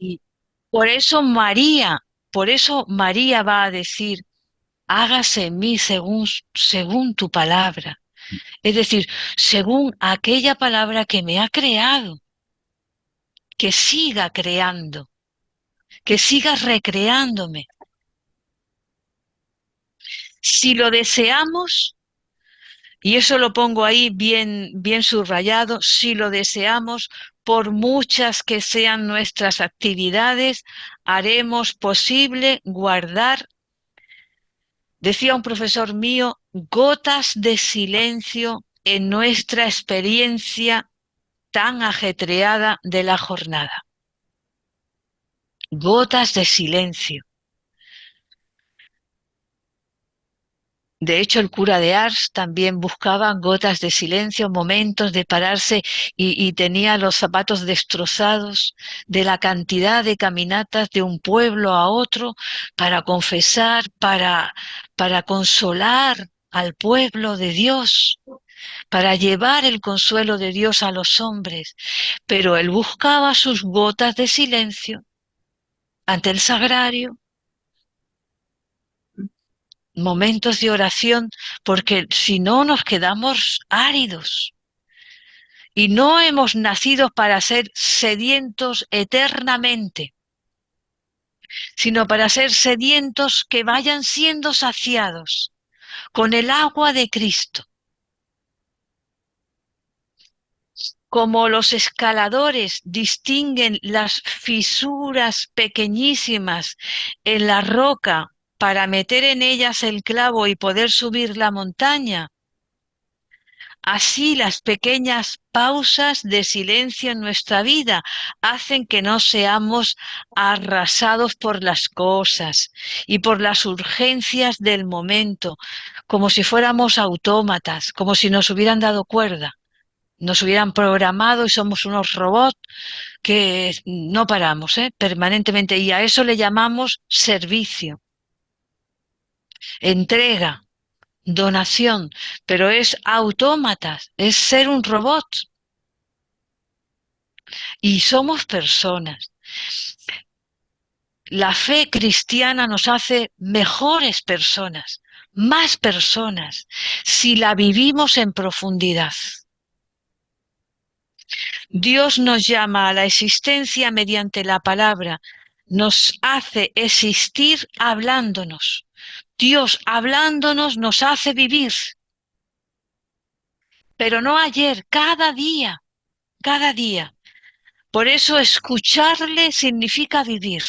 Y por eso María, por eso María va a decir, hágase en mí según tu palabra. Es decir, según aquella palabra que me ha creado, que siga creando, que siga recreándome. Si lo deseamos, y eso lo pongo ahí bien, bien subrayado, si lo deseamos, por muchas que sean nuestras actividades, haremos posible guardar, decía un profesor mío, gotas de silencio en nuestra experiencia tan ajetreada de la jornada. Gotas de silencio. De hecho, el cura de Ars también buscaba gotas de silencio, momentos de pararse y tenía los zapatos destrozados de la cantidad de caminatas de un pueblo a otro para confesar, para consolar al pueblo de Dios, para llevar el consuelo de Dios a los hombres. Pero él buscaba sus gotas de silencio ante el sagrario, momentos de oración, porque si no nos quedamos áridos. Y no hemos nacido para ser sedientos eternamente, sino para ser sedientos que vayan siendo saciados con el agua de Cristo. Como los escaladores distinguen las fisuras pequeñísimas en la roca para meter en ellas el clavo y poder subir la montaña, así las pequeñas pausas de silencio en nuestra vida hacen que no seamos arrasados por las cosas y por las urgencias del momento, como si fuéramos autómatas, como si nos hubieran dado cuerda, nos hubieran programado y somos unos robots que no paramos, permanentemente. Y a eso le llamamos servicio, entrega, donación, pero es autómatas, es ser un robot. Y somos personas. La fe cristiana nos hace mejores personas, más personas, si la vivimos en profundidad. Dios nos llama a la existencia mediante la palabra, nos hace existir hablándonos. Dios hablándonos nos hace vivir, pero no ayer, cada día, cada día. Por eso escucharle significa vivir.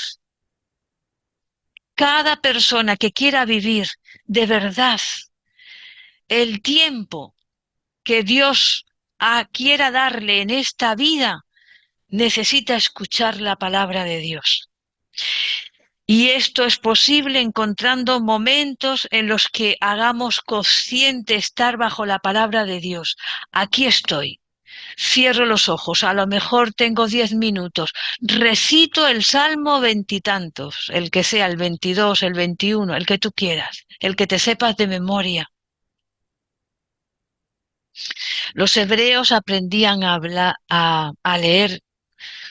Cada persona que quiera vivir de verdad el tiempo que Dios quiera darle en esta vida, necesita escuchar la palabra de Dios. Y esto es posible encontrando momentos en los que hagamos consciente estar bajo la palabra de Dios. Aquí estoy. Cierro los ojos, a lo mejor tengo 10 minutos, recito el Salmo veintitantos, el que sea, el 22, el 21, el que tú quieras, el que te sepas de memoria. Los hebreos aprendían a leer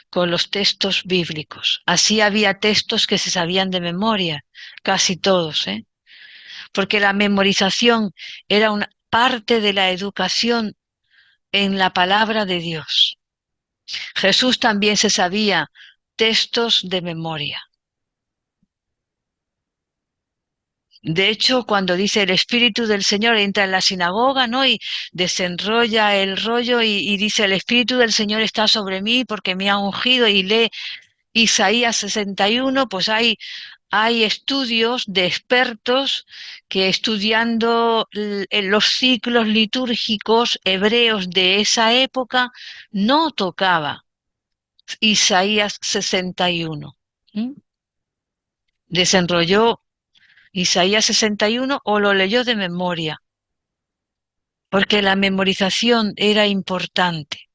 con los textos bíblicos. Así había textos que se sabían de memoria, casi todos, porque la memorización era una parte de la educación en la palabra de Dios. Jesús también se sabía textos de memoria. De hecho, cuando dice el Espíritu del Señor entra en la sinagoga, ¿no? Y desenrolla el rollo y dice, el Espíritu del Señor está sobre mí porque me ha ungido, y lee Isaías 61, pues hay estudios de expertos que estudiando los ciclos litúrgicos hebreos de esa época no tocaba Isaías 61. ¿Mm? Desenrolló Isaías 61 o lo leyó de memoria, porque la memorización era importante.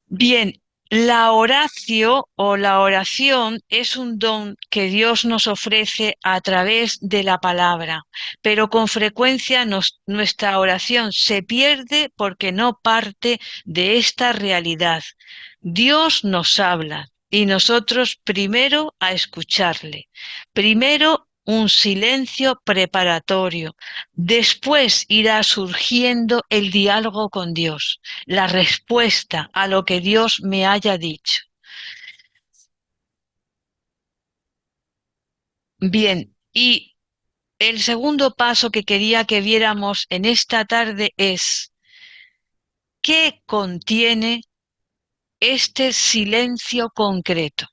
Bien, La oratio o la oración es un don que Dios nos ofrece a través de la palabra, pero con frecuencia nuestra oración se pierde porque no parte de esta realidad. Dios nos habla y nosotros primero a escucharle. Primero un silencio preparatorio. Después irá surgiendo el diálogo con Dios, la respuesta a lo que Dios me haya dicho. Bien, y el segundo paso que quería que viéramos en esta tarde es ¿qué contiene este silencio concreto?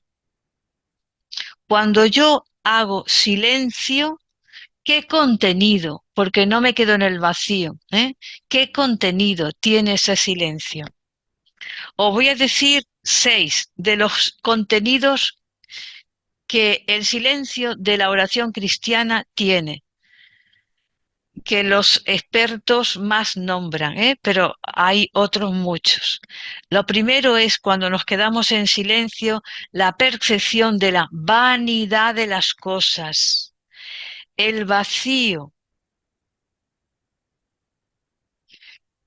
Cuando yo hago silencio, ¿qué contenido? Porque no me quedo en el vacío, ¿eh? ¿Qué contenido tiene ese silencio? Os voy a decir 6 de los contenidos que el silencio de la oración cristiana tiene, que los expertos más nombran, ¿eh? Pero hay otros muchos. Lo primero es cuando nos quedamos en silencio, la percepción de la vanidad de las cosas, el vacío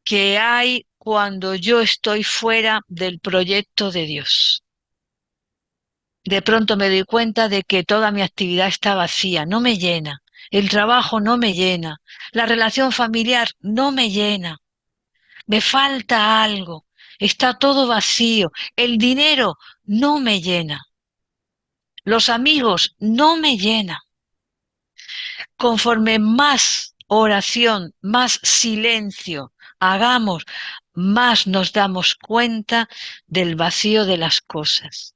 que hay cuando yo estoy fuera del proyecto de Dios. De pronto me doy cuenta de que toda mi actividad está vacía, no me llena. El trabajo no me llena. La relación familiar no me llena. Me falta algo. Está todo vacío. El dinero no me llena. Los amigos no me llenan. Conforme más oración, más silencio hagamos, más nos damos cuenta del vacío de las cosas.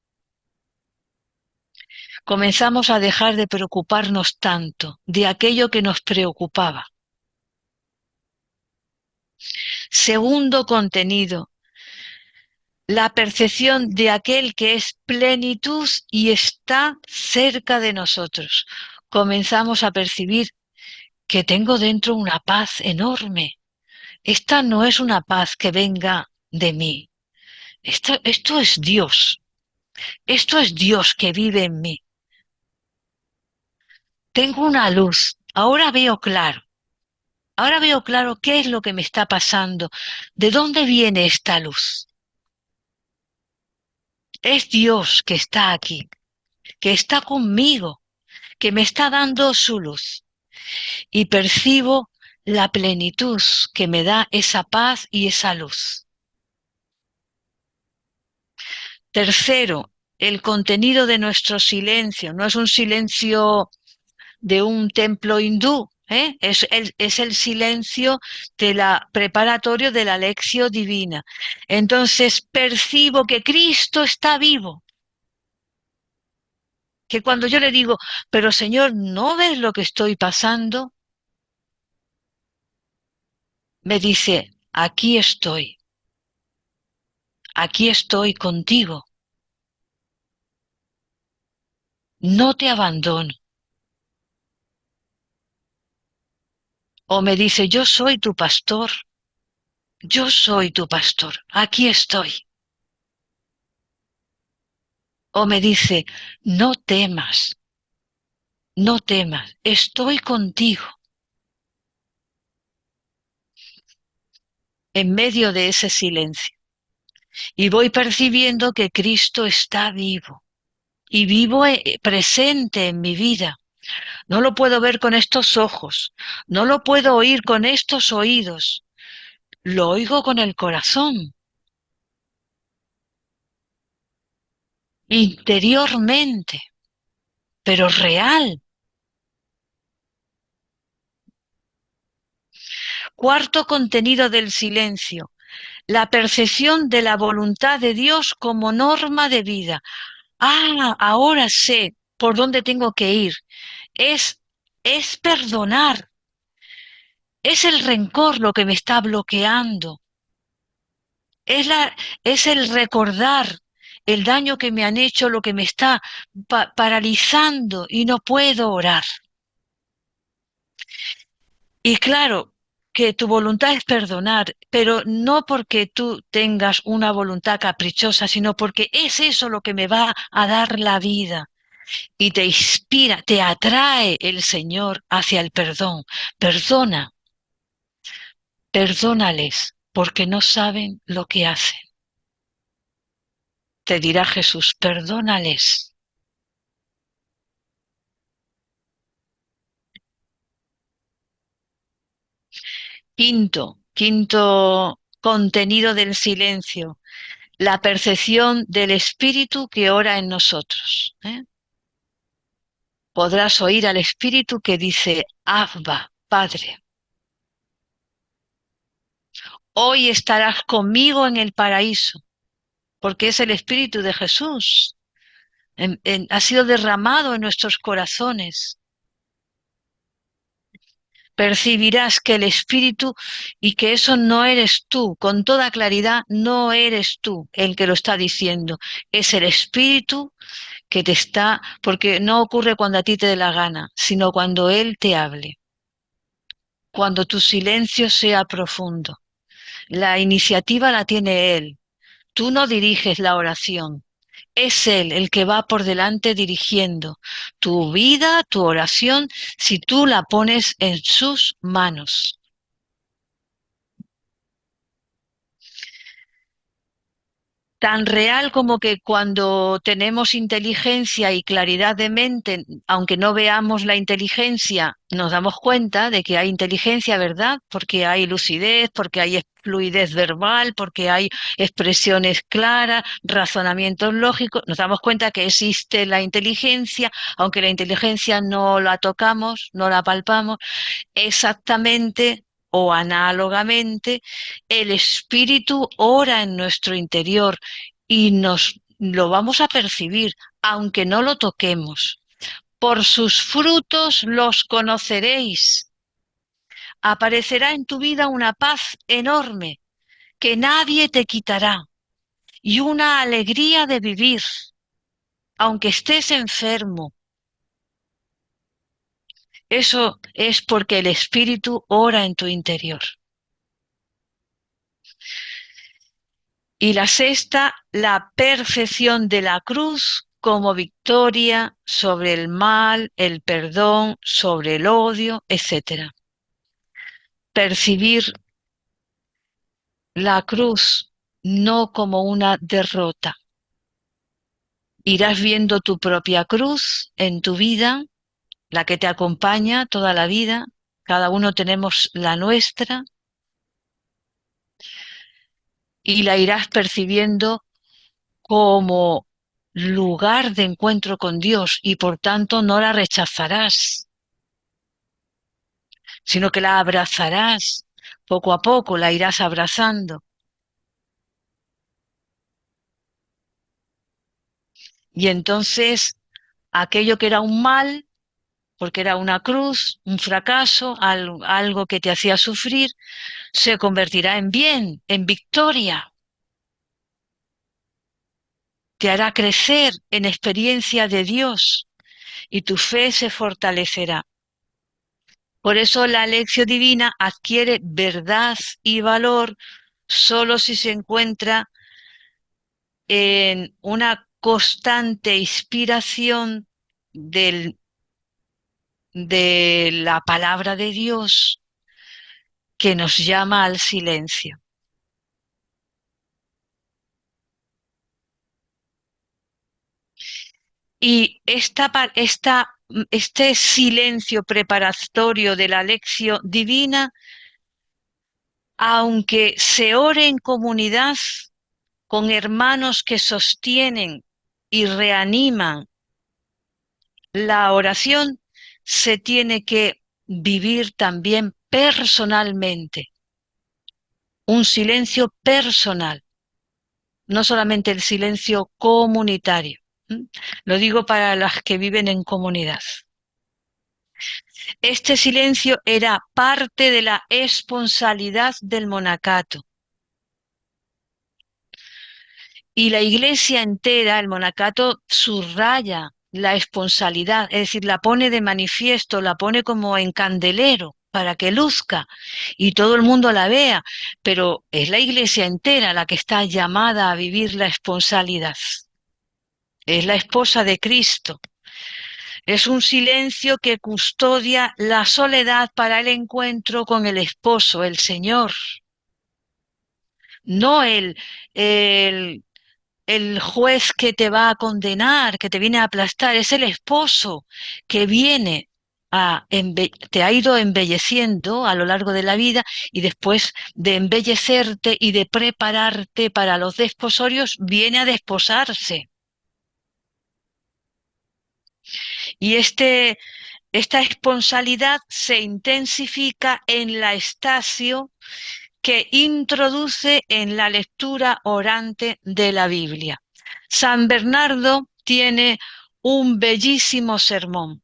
Comenzamos a dejar de preocuparnos tanto de aquello que nos preocupaba. Segundo contenido, la percepción de aquel que es plenitud y está cerca de nosotros. Comenzamos a percibir que tengo dentro una paz enorme. Esta no es una paz que venga de mí. Esto es Dios. Esto es Dios que vive en mí. Tengo una luz. Ahora veo claro. Ahora veo claro qué es lo que me está pasando. ¿De dónde viene esta luz? Es Dios que está aquí, que está conmigo, que me está dando su luz. Y percibo la plenitud que me da esa paz y esa luz. Tercero, el contenido de nuestro silencio. No es un silencio de un templo hindú, ¿eh? Es el silencio de la preparatorio de la lección divina. Entonces percibo que Cristo está vivo. Que cuando yo le digo, pero Señor, ¿no ves lo que estoy pasando? Me dice, aquí estoy contigo, no te abandono. O me dice, yo soy tu pastor, aquí estoy. O me dice, no temas, no temas, estoy contigo. En medio de ese silencio. Y voy percibiendo que Cristo está vivo y vivo presente en mi vida. No lo puedo ver con estos ojos, no lo puedo oír con estos oídos, lo oigo con el corazón, interiormente, pero real. Cuarto contenido del silencio, la percepción de la voluntad de Dios como norma de vida. Ah, ahora sé por dónde tengo que ir. Es, es perdonar. Es el rencor lo que me está bloqueando. Es el recordar el daño que me han hecho, lo que me está paralizando y no puedo orar. Y claro, que tu voluntad es perdonar, pero no porque tú tengas una voluntad caprichosa, sino porque es eso lo que me va a dar la vida. Y te inspira, te atrae el Señor hacia el perdón. Perdona, perdónales, porque no saben lo que hacen. Te dirá Jesús, perdónales. Quinto contenido del silencio, la percepción del Espíritu que ora en nosotros. Podrás oír al Espíritu que dice, Abba, Padre, hoy estarás conmigo en el paraíso, porque es el Espíritu de Jesús. Ha sido derramado en nuestros corazones. Percibirás que el Espíritu y que eso no eres tú, con toda claridad, no eres tú el que lo está diciendo, es el Espíritu que te está, porque no ocurre cuando a ti te dé la gana, sino cuando Él te hable, cuando tu silencio sea profundo. La iniciativa la tiene Él, tú no diriges la oración. Es Él el que va por delante dirigiendo tu vida, tu oración, si tú la pones en sus manos. Tan real como que cuando tenemos inteligencia y claridad de mente, aunque no veamos la inteligencia, nos damos cuenta de que hay inteligencia, ¿verdad? Porque hay lucidez, porque hay fluidez verbal, porque hay expresiones claras, razonamientos lógicos. Nos damos cuenta que existe la inteligencia, aunque la inteligencia no la tocamos, no la palpamos. Exactamente o análogamente, el Espíritu ora en nuestro interior y nos lo vamos a percibir, aunque no lo toquemos. Por sus frutos los conoceréis. Aparecerá en tu vida una paz enorme que nadie te quitará y una alegría de vivir, aunque estés enfermo. Eso es porque el Espíritu ora en tu interior. Y la sexta, la percepción de la cruz como victoria sobre el mal, el perdón, sobre el odio, etc. Percibir la cruz no como una derrota. Irás viendo tu propia cruz en tu vida, la que te acompaña toda la vida. Cada uno tenemos la nuestra y la irás percibiendo como lugar de encuentro con Dios y por tanto no la rechazarás, sino que la abrazarás poco a poco, la irás abrazando. Y entonces aquello que era un mal, porque era una cruz, un fracaso, algo que te hacía sufrir, se convertirá en bien, en victoria. Te hará crecer en experiencia de Dios y tu fe se fortalecerá. Por eso la lección divina adquiere verdad y valor solo si se encuentra en una constante inspiración de la palabra de Dios que nos llama al silencio. Y este silencio preparatorio de la lección divina, aunque se ore en comunidad con hermanos que sostienen y reaniman la oración, se tiene que vivir también personalmente, un silencio personal, no solamente el silencio comunitario. Lo digo para las que viven en comunidad. Este silencio era parte de la esponsabilidad del monacato. Y la iglesia entera, el monacato, subraya la esponsabilidad, es decir, la pone de manifiesto, la pone como en candelero. para que luzca y todo el mundo la vea, pero es la Iglesia entera la que está llamada a vivir la esponsalidad. Es la esposa de Cristo. Es un silencio que custodia la soledad para el encuentro con el esposo, el Señor. No el, el juez que te va a condenar, que te viene a aplastar, es el esposo que viene te ha ido embelleciendo a lo largo de la vida y después de embellecerte y de prepararte para los desposorios, viene a desposarse. Y esta esponsalidad se intensifica en la estacio que introduce en la lectura orante de la Biblia. San Bernardo tiene un bellísimo sermón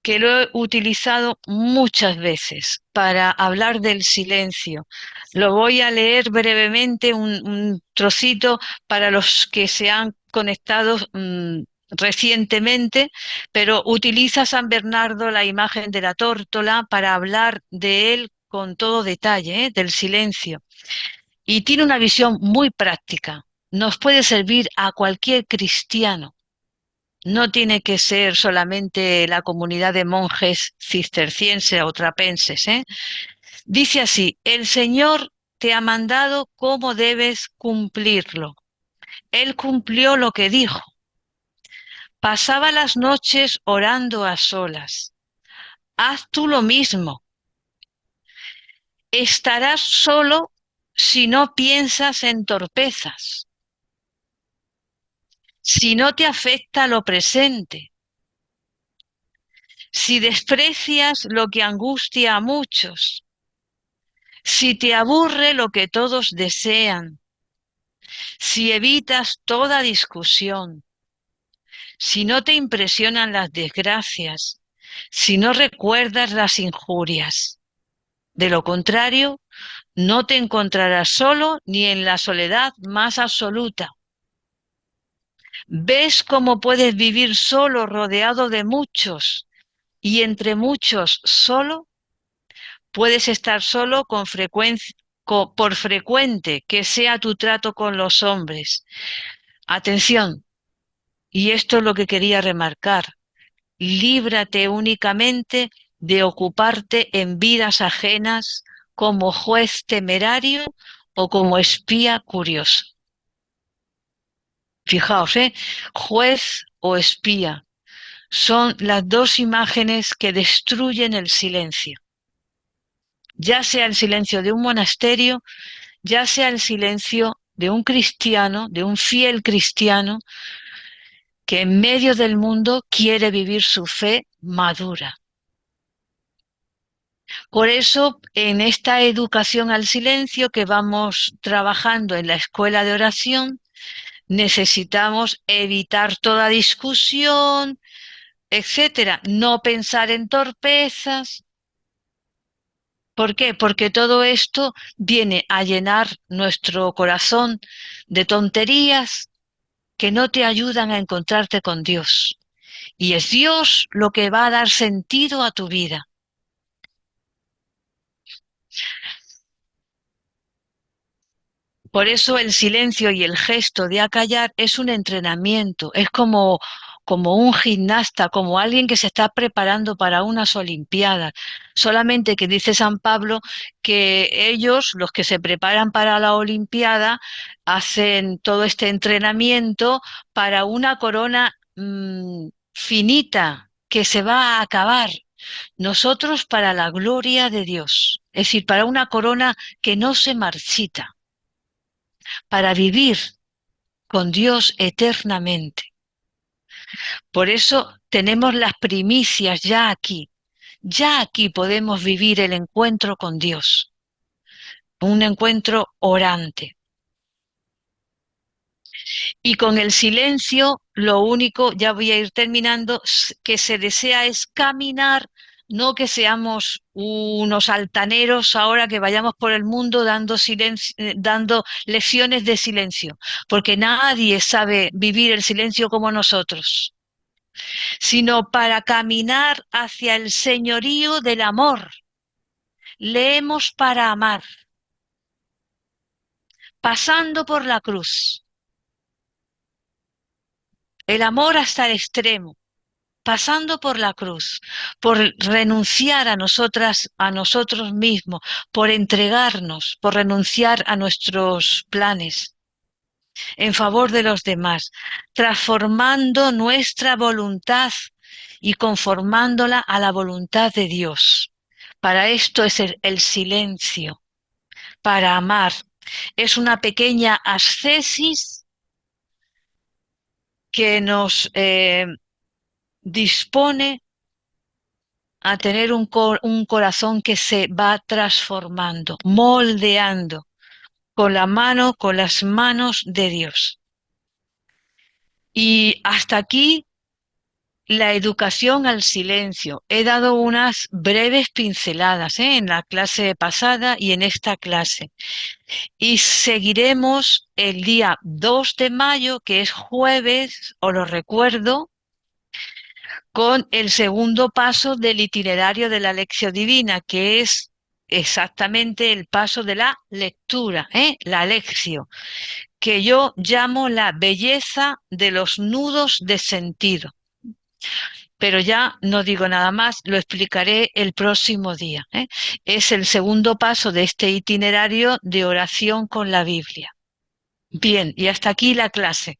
que lo he utilizado muchas veces para hablar del silencio. Lo voy a leer brevemente, un trocito para los que se han conectado recientemente, pero utiliza San Bernardo la imagen de la tórtola para hablar de él con todo detalle, del silencio. Y tiene una visión muy práctica. Nos puede servir a cualquier cristiano. No tiene que ser solamente la comunidad de monjes cistercienses o trapenses, ¿eh? Dice así: el Señor te ha mandado cómo debes cumplirlo. Él cumplió lo que dijo. Pasaba las noches orando a solas. Haz tú lo mismo. Estarás solo si no piensas en torpezas, si no te afecta lo presente, si desprecias lo que angustia a muchos, si te aburre lo que todos desean, si evitas toda discusión, si no te impresionan las desgracias, si no recuerdas las injurias. De lo contrario, no te encontrarás solo ni en la soledad más absoluta. ¿Ves cómo puedes vivir solo rodeado de muchos y entre muchos solo? Puedes estar solo por frecuente que sea tu trato con los hombres. Atención, y esto es lo que quería remarcar: líbrate únicamente de ocuparte en vidas ajenas como juez temerario o como espía curioso. Fijaos, juez o espía son las dos imágenes que destruyen el silencio. Ya sea el silencio de un monasterio, ya sea el silencio de un cristiano, de un fiel cristiano, que en medio del mundo quiere vivir su fe madura. Por eso, en esta educación al silencio que vamos trabajando en la escuela de oración, necesitamos evitar toda discusión, etcétera, no pensar en torpezas. ¿Por qué? Porque todo esto viene a llenar nuestro corazón de tonterías que no te ayudan a encontrarte con Dios. Y es Dios lo que va a dar sentido a tu vida. Por eso el silencio y el gesto de acallar es un entrenamiento, es como un gimnasta, como alguien que se está preparando para unas olimpiadas. Solamente que dice San Pablo que ellos, los que se preparan para la olimpiada, hacen todo este entrenamiento para una corona finita que se va a acabar. Nosotros para la gloria de Dios, es decir, para una corona que no se marchita, para vivir con Dios eternamente. Por eso tenemos las primicias ya aquí. Ya aquí podemos vivir el encuentro con Dios, un encuentro orante. Y con el silencio, lo único, ya voy a ir terminando, que se desea es caminar, no que seamos unos altaneros ahora que vayamos por el mundo dando lecciones de silencio, porque nadie sabe vivir el silencio como nosotros. sino para caminar hacia el señorío del amor. Leemos para amar, pasando por la cruz. El amor hasta el extremo, pasando por la cruz, por renunciar a nosotras, a nosotros mismos, por entregarnos, por renunciar a nuestros planes en favor de los demás, transformando nuestra voluntad y conformándola a la voluntad de Dios. Para esto es el silencio, para amar. Es una pequeña ascesis que nos dispone a tener un corazón que se va transformando, moldeando con la mano, con las manos de Dios. Y hasta aquí la educación al silencio. He dado unas breves pinceladas, en la clase pasada y en esta clase. Y seguiremos el día 2 de mayo, que es jueves, os lo recuerdo, con el segundo paso del itinerario de la lección divina, que es exactamente el paso de la lectura, la lección, que yo llamo la belleza de los nudos de sentido. Pero ya no digo nada más, lo explicaré el próximo día. Es el segundo paso de este itinerario de oración con la Biblia. Bien, y hasta aquí la clase.